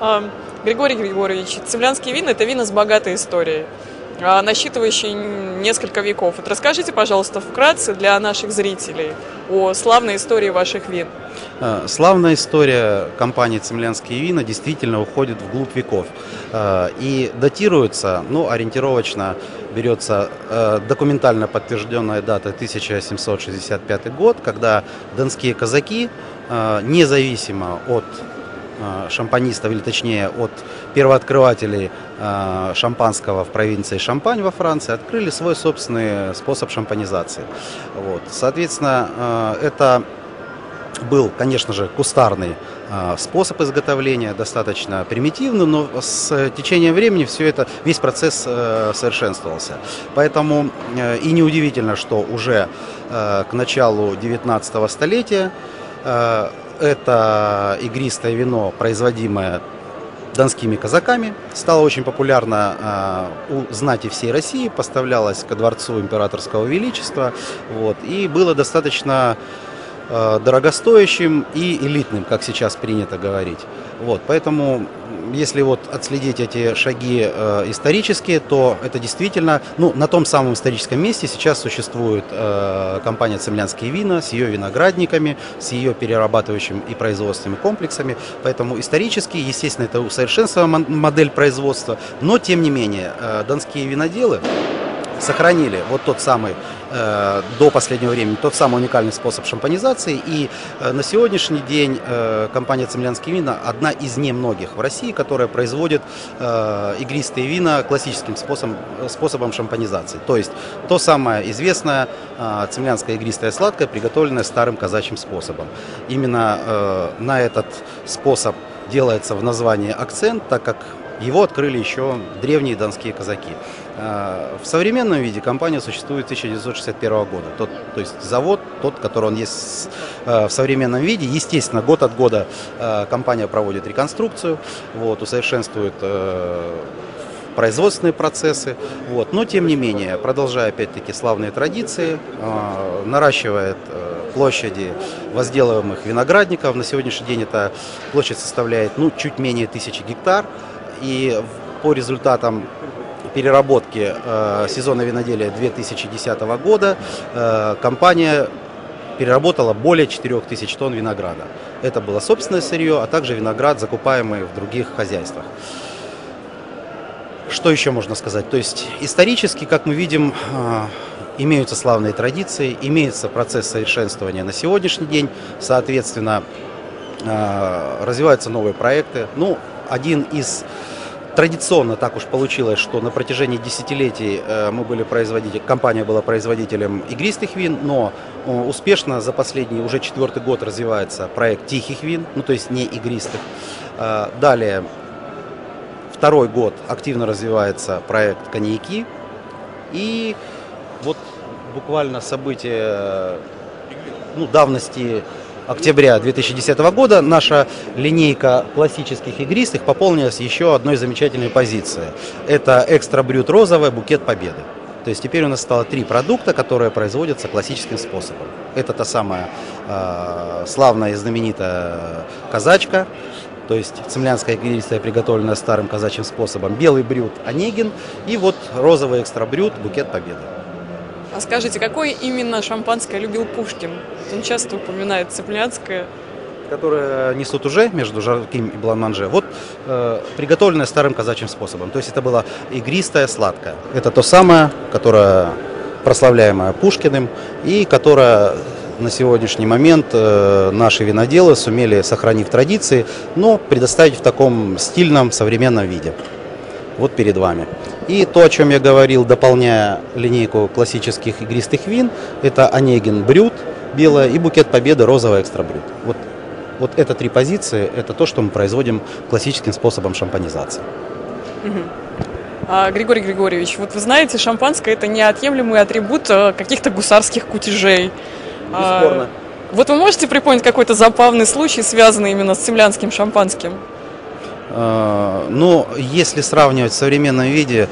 А, Григорий Григорьевич, цимлянские вина – это вина с богатой историей, насчитывающие несколько веков. Вот расскажите, пожалуйста, вкратце для наших зрителей о славной истории ваших вин. Славная история компании «Цимлянские вина» действительно уходит вглубь веков и датируется, ориентировочно берется документально подтвержденная дата 1765 год, когда донские казаки, независимо от шампанистов, или точнее от первооткрывателей шампанского в провинции Шампань во Франции, открыли свой собственный способ шампанизации. Соответственно, это был, конечно же, кустарный способ изготовления, достаточно примитивный, но с течением времени весь процесс совершенствовался. Поэтому и неудивительно, что уже к началу 19 столетия это игристое вино, производимое донскими казаками, стало очень популярно у знати всей России, поставлялось ко дворцу императорского величества, и было достаточно дорогостоящим и элитным, как сейчас принято говорить. Поэтому, если отследить эти шаги исторические, то это действительно, на том самом историческом месте сейчас существует компания «Цимлянские вина» с ее виноградниками, с ее перерабатывающими и производственными комплексами. Поэтому исторически, естественно, это усовершенствованная модель производства, но тем не менее донские виноделы сохранили тот самый, до последнего времени, тот самый уникальный способ шампанизации. И на сегодняшний день компания «Цимлянские вина» одна из немногих в России, которая производит игристые вина классическим способом шампанизации. То есть то самое известное цимлянское игристое сладкое, приготовленное старым казачьим способом. Именно на этот способ делается в названии акцент, так как его открыли еще древние донские казаки. В современном виде компания существует с 1961 года. То есть завод, который он есть в современном виде. Естественно, год от года компания проводит реконструкцию, усовершенствует производственные процессы. Но, тем не менее, продолжая опять-таки славные традиции, наращивает площади возделываемых виноградников. На сегодняшний день эта площадь составляет чуть менее 1000 гектар. И по результатам переработки сезона виноделия 2010 года компания переработала более 4000 тонн винограда. Это было собственное сырье, а также виноград, закупаемый в других хозяйствах. Что еще можно сказать? То есть исторически, как мы видим, имеются славные традиции, имеется процесс совершенствования на сегодняшний день, соответственно, развиваются новые проекты. Один из традиционно так уж получилось, что на протяжении десятилетий компания была производителем игристых вин, но успешно за последний уже 4-й год развивается проект тихих вин, то есть не игристых. Далее 2-й год активно развивается проект коньяки. И буквально события давности октября 2010 года наша линейка классических игристых пополнилась еще одной замечательной позицией. Это экстра брют розовая, букет победы. То есть теперь у нас стало 3 продукта, которые производятся классическим способом. Это та самая славная и знаменитая казачка, то есть цимлянская игристая, приготовленная старым казачьим способом, белый брют Онегин и розовый экстра брют, букет победы. А скажите, какое именно шампанское любил Пушкин? Он часто упоминает цимлянское. Которые несут уже между жарким и блан-манже. Приготовленное старым казачьим способом. То есть это было игристое сладкое. Это то самое, которое прославляемое Пушкиным и которое на сегодняшний момент наши виноделы сумели, сохранив традиции, но предоставить в таком стильном современном виде. Перед вами. И то, о чем я говорил, дополняя линейку классических игристых вин, это Онегин брют, белая, и букет победы, розовая экстра брют. Это 3 позиции, это то, что мы производим классическим способом шампанизации. Григорий Григорьевич, вы знаете, шампанское – это неотъемлемый атрибут каких-то гусарских кутежей. Бесспорно. Вы можете припомнить какой-то забавный случай, связанный именно с цимлянским шампанским? Если сравнивать в современном виде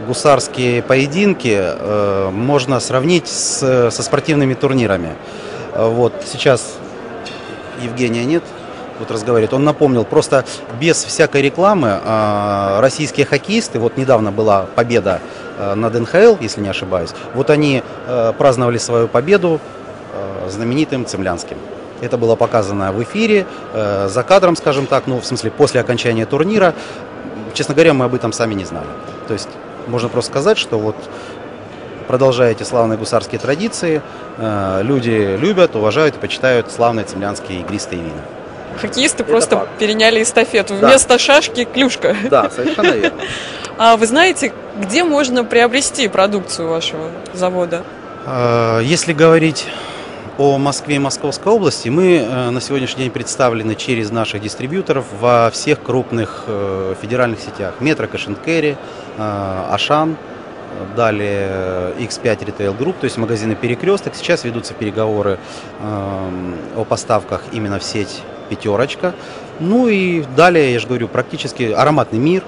гусарские поединки, можно сравнить со спортивными турнирами. Сейчас Евгения нет. вот разговаривает, он напомнил, просто без всякой рекламы российские хоккеисты, вот недавно была победа над НХЛ, если не ошибаюсь, вот они праздновали свою победу знаменитым Цимлянским. Это было показано в эфире, за кадром, скажем так, ну, в смысле, после окончания турнира. Честно говоря, мы об этом сами не знали. То есть, можно просто сказать, что вот продолжая эти славные гусарские традиции, люди любят, уважают и почитают славные цимлянские игристые вина. Хоккеисты просто переняли эстафету. Да. Вместо шашки – клюшка. Да, совершенно верно. А вы знаете, где можно приобрести продукцию вашего завода? Если говорить о Москве и Московской области, мы на сегодняшний день представлены через наших дистрибьюторов во всех крупных федеральных сетях. Метро, Cash & Carry, Ашан, далее X5 Retail Group, то есть магазины Перекресток. Сейчас ведутся переговоры о поставках именно в сеть Пятерочка. Ну и далее, я же говорю, практически Ароматный мир.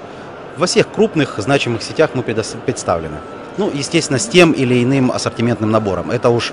Во всех крупных значимых сетях мы представлены. Ну, естественно, с тем или иным ассортиментным набором. Это уж